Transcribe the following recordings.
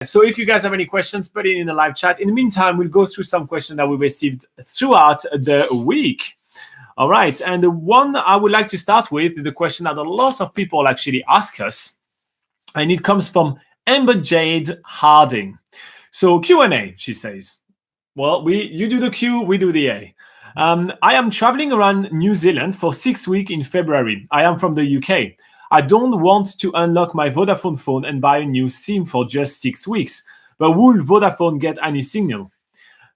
So if you guys have any questions, put it in the live chat. In the meantime, we'll go through some questions that we received throughout the week. All right. And the one I would like to start with is the question that a lot of people actually ask us. And it comes from Amber Jade Harding. So Q&A, she says. Well, you do the Q, we do the A. I am traveling around New Zealand for 6 weeks in February. I am from the UK. I don't want to unlock my Vodafone phone and buy a new SIM for just 6 weeks. But will Vodafone get any signal?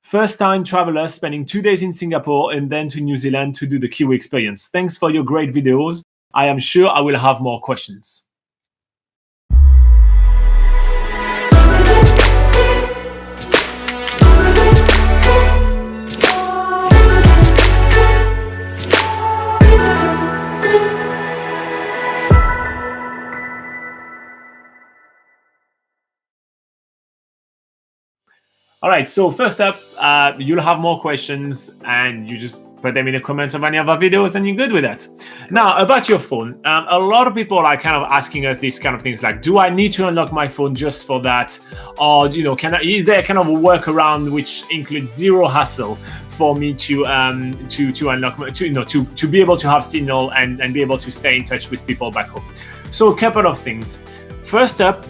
First-time traveler spending 2 days in Singapore and then to New Zealand to do the Q experience. Thanks for your great videos. I am sure I will have more questions. All right, so first up, you'll have more questions and you just put them in the comments of any of our videos and you're good with that. Now, about your phone, a lot of people are kind of asking us these kind of things like, do I need to unlock my phone just for that? Or, is there kind of a workaround which includes zero hassle for me to unlock, to be able to have signal and be able to stay in touch with people back home? So a couple of things. First up,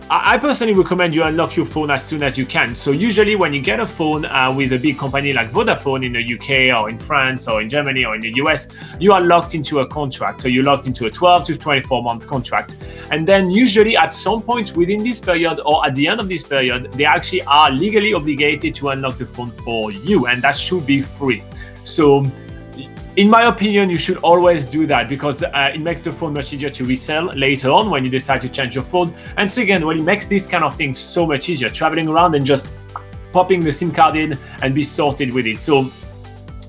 I personally recommend you unlock your phone as soon as you can. So usually when you get a phone with a big company like Vodafone in the UK or in France or in Germany or in the US, you are locked into a contract. So you're locked into a 12 to 24 month contract. And then usually at some point within this period or at the end of this period, they actually are legally obligated to unlock the phone for you, and that should be free. So in my opinion, you should always do that because it makes the phone much easier to resell later on when you decide to change your phone. And second, well, it makes these kind of things so much easier, traveling around and just popping the SIM card in and be sorted with it. So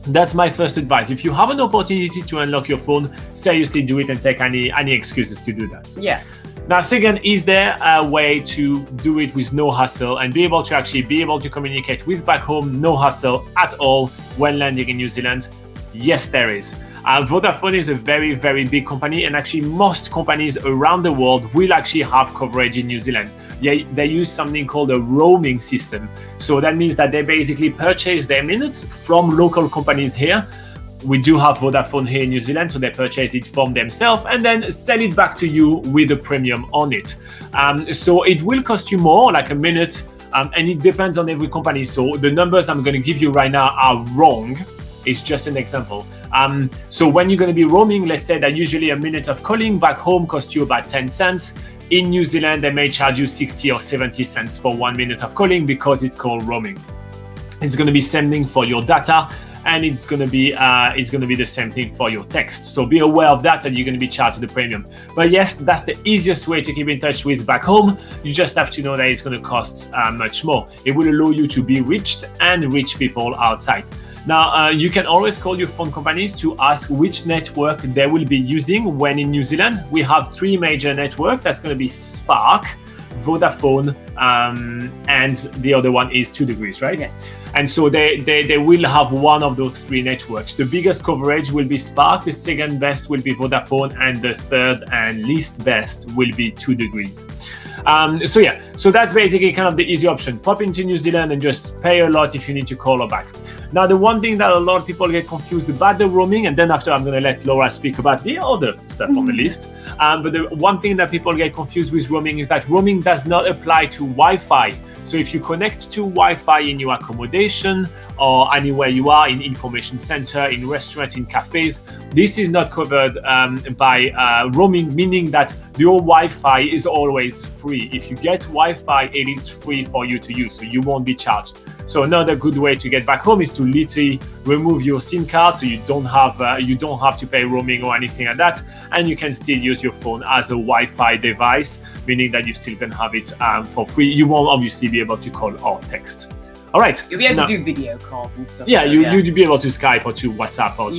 that's my first advice. If you have an opportunity to unlock your phone, seriously do it and take any excuses to do that. Yeah. Now, second, is there a way to do it with no hassle and be able to communicate with back home, no hassle at all when landing in New Zealand? Yes, there is. Vodafone is a very, very big company, and actually most companies around the world will actually have coverage in New Zealand. They use something called a roaming system. So that means that they basically purchase their minutes from local companies here. We do have Vodafone here in New Zealand, so they purchase it from themselves and then sell it back to you with a premium on it. So it will cost you more, like a minute, and it depends on every company. So the numbers I'm going to give you right now are wrong. It's just an example. So when you're going to be roaming, let's say that usually a minute of calling back home costs you about 10 cents. In New Zealand, they may charge you 60 or 70 cents for 1 minute of calling because it's called roaming. It's going to be same thing for your data, and it's going to be the same thing for your text. So be aware of that, and you're going to be charged the premium. But yes, that's the easiest way to keep in touch with back home. You just have to know that it's going to cost much more. It will allow you to be reached and reach people outside. Now, you can always call your phone companies to ask which network they will be using when in New Zealand. We have 3 major networks. That's going to be Spark, Vodafone, and the other one is 2 Degrees, right? Yes. And so they will have one of those 3 networks. The biggest coverage will be Spark, the second best will be Vodafone, and the third and least best will be 2 Degrees. So that's basically kind of the easy option. Pop into New Zealand and just pay a lot if you need to call or back. Now, the one thing that a lot of people get confused about the roaming, and then after I'm going to let Laura speak about the other stuff on the list. But the one thing that people get confused with roaming is that roaming does not apply to Wi-Fi. So if you connect to Wi-Fi in your accommodation or anywhere you are, in information center, in restaurants, in cafes, this is not covered by roaming, meaning that your Wi-Fi is always free. If you get Wi-Fi, it is free for you to use, so you won't be charged. So another good way to get back home is to literally remove your SIM card, so you don't have to pay roaming or anything like that, and you can still use your phone as a Wi-Fi device, meaning that you still can have it for free. You won't obviously be able to call or text. All right. You'll be able to do video calls and stuff. Yeah, you'd be able to Skype or to WhatsApp or to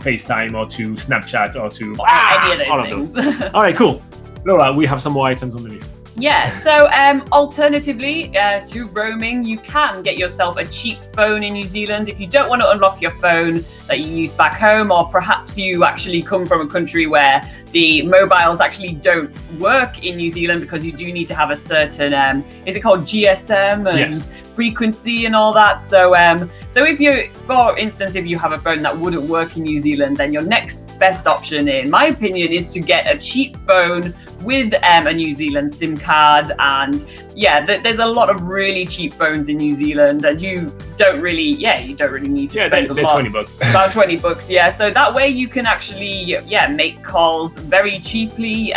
FaceTime or to Snapchat or to any of those all things. of those. All right, cool. Laura, we have some more items on the list. Yeah, so alternatively to roaming, you can get yourself a cheap phone in New Zealand if you don't want to unlock your phone that you use back home, or perhaps you actually come from a country where the mobiles actually don't work in New Zealand because you do need to have a certain, is it called GSM and Yes. frequency and all that? So if you, for instance, if you have a phone that wouldn't work in New Zealand, then your next best option, in my opinion, is to get a cheap phone with a New Zealand SIM card. And yeah, there's a lot of really cheap phones in New Zealand, and you don't really need to spend a lot. $20. About $20, yeah. So that way you can actually, make calls very cheaply,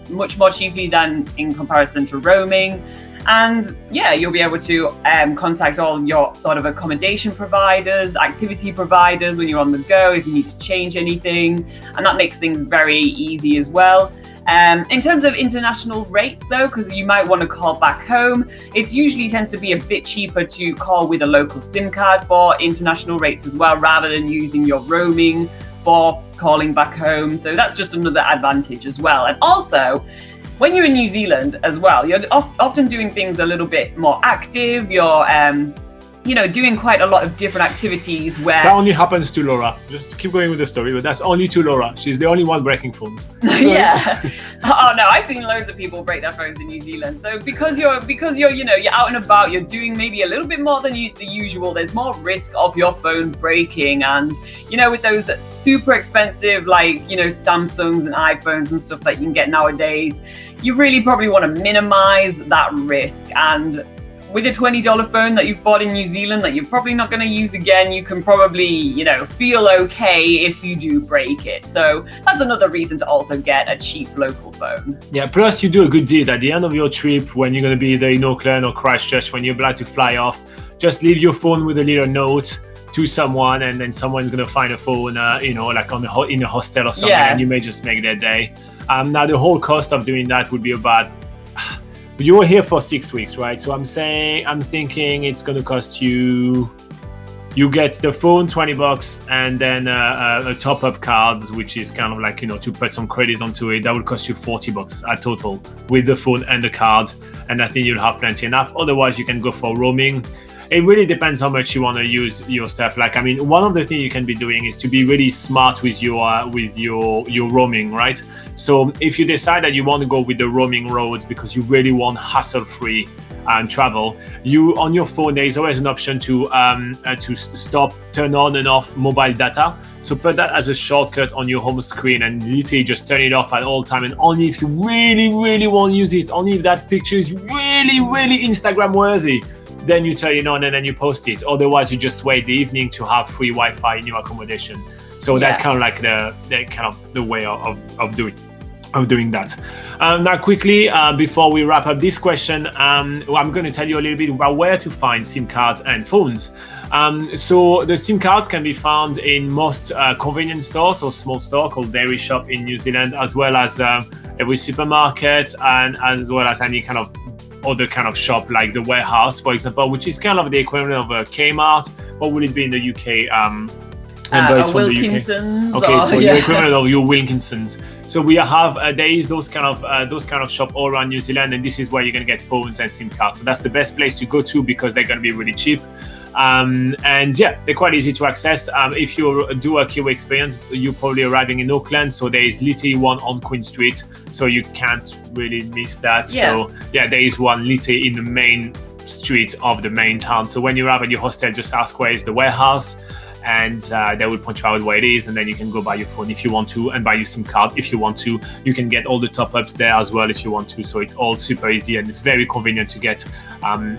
much more cheaply than in comparison to roaming. And yeah, you'll be able to contact all your sort of accommodation providers, activity providers when you're on the go, if you need to change anything. And that makes things very easy as well. In terms of international rates, though, because you might want to call back home, it usually tends to be a bit cheaper to call with a local SIM card for international rates as well, rather than using your roaming for calling back home. So that's just another advantage as well. And also, when you're in New Zealand as well, you're often doing things a little bit more active. You're doing quite a lot of different activities where... That only happens to Laura. Just keep going with the story, but that's only to Laura. She's the only one breaking phones. Yeah. Oh no, I've seen loads of people break their phones in New Zealand. So because you're you're out and about, you're doing maybe a little bit more than the usual. There's more risk of your phone breaking, and with those super expensive Samsungs and iPhones and stuff that you can get nowadays, you really probably want to minimize that risk. And with a $20 phone that you've bought in New Zealand that you're probably not going to use again, you can probably, feel okay if you do break it. So that's another reason to also get a cheap local phone. Yeah, plus you do a good deed at the end of your trip when you're going to be either in Auckland or Christchurch, when you're about to fly off. Just leave your phone with a little note to someone, and then someone's going to find a phone, in a hostel or something, and you may just make their day. Now, the whole cost of doing that would be about... You were here for 6 weeks, right? So I'm thinking it's going to cost you get the phone, $20, and then a top-up card, which is kind of like, to put some credit onto it. That would cost you $40 at total with the phone and the card. And I think you'll have plenty enough. Otherwise, you can go for roaming. It really depends how much you want to use your stuff. One of the things you can be doing is to be really smart with your roaming, right? So if you decide that you want to go with the roaming roads because you really want hassle-free travel, on your phone there is always an option to stop, turn on and off mobile data. So put that as a shortcut on your home screen and literally just turn it off at all time. And only if you really, really want to use it, only if that picture is really, really Instagram worthy, then you turn it on and then you post it. Otherwise, you just wait the evening to have free Wi-Fi in your accommodation. So that's kind of like the way of doing that. Now, quickly, before we wrap up this question, I'm going to tell you a little bit about where to find SIM cards and phones. So the SIM cards can be found in most convenience stores or small store called Dairy Shop in New Zealand, as well as every supermarket, and as well as any kind of other kind of shop like the Warehouse, for example, which is kind of the equivalent of a Kmart. What would it be in the UK? Wilkinson's. Okay, so the equivalent of your Wilkinson's. So we have there is those kind of shop all around New Zealand, and this is where you're gonna get phones and SIM cards. So that's the best place to go to because they're gonna be really cheap. And yeah, they're quite easy to access. If you do a Kiwi experience, you're probably arriving in Auckland, so there is literally one on Queen Street, so you can't really miss that. Yeah. So yeah, there is one literally in the main street of the main town. So when you arrive at your hostel, just ask where is the Warehouse, and they will point you out where it is, and then you can go buy your phone if you want to, and buy your SIM card if you want to. You can get all the top-ups there as well if you want to, so it's all super easy and it's very convenient to get.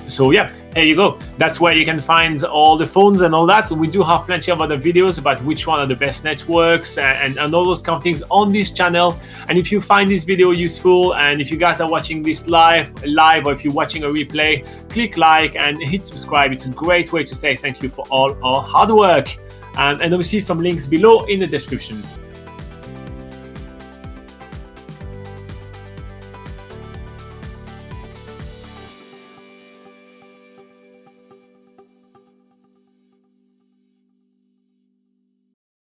So yeah, there you go. That's where you can find all the phones and all that. We do have plenty of other videos about which one are the best networks and all those kind of things on this channel. And if you find this video useful, and if you guys are watching this live, or if you're watching a replay, click like and hit subscribe. It's a great way to say thank you for all our hard work. And obviously some links below in the description.